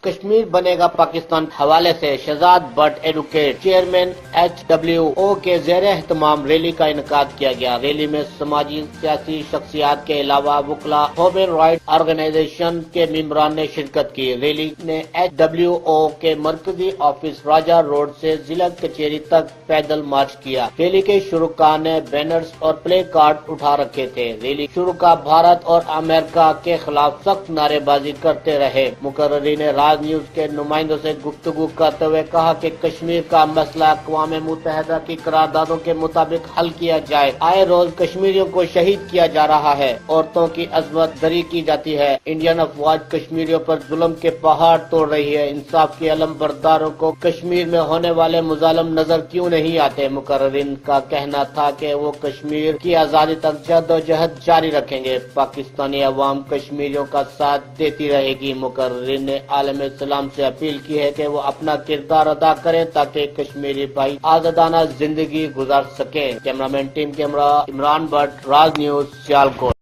کشمیر بنے گا پاکستان حوالے سے Shahzad but advocate chairman HWO کے زیر اہتمام ریلی کا انعقاد کیا گیا۔ ریلی میں سماجی سیاسی شخصیات کے علاوہ وکلا ہیومن رائٹ آرگنائزیشن کے ممبران نے شرکت کی۔ ریلی نے HWO کے مرکزی آفس راجہ روڈ سے ضلع کچہری تک پیدل مارچ کیا۔ ریلی کے شرکاء نے بینرز اور پلے کارڈ اٹھا رکھے تھے۔ ریلی شرکاء بھارت اور امریکہ کے خلاف سخت نعرے بازی کرتے رہے۔ مقررین نے راج نیوز کے نمائندوں سے گفتگو کرتے ہوئے کہا کہ کشمیر کا مسئلہ اقوام متحدہ کی قراردادوں کے مطابق حل کیا جائے۔ آئے روز کشمیریوں کو شہید کیا جا رہا ہے، عورتوں کی عصمت دری کی جاتی ہے، انڈین افواج کشمیریوں پر ظلم کے پہاڑ توڑ رہی ہے۔ انصاف کے علم برداروں کو کشمیر میں ہونے والے مظالم نظر کیوں نہیں آتے؟ مقررین کا کہنا تھا کہ وہ کشمیر کی آزادی تک جدوجہد جاری رکھیں گے۔ پاکستانی عوام کشمیریوں کا ساتھ دیتی رہے گی۔ مقررین نے عالم اسلام سے اپیل کی ہے کہ وہ اپنا کردار ادا کریں تاکہ کشمیری بھائی آزادانہ زندگی گزار سکیں۔ کیمرامین ٹیم کے Imran but, Raj news, Sialkot.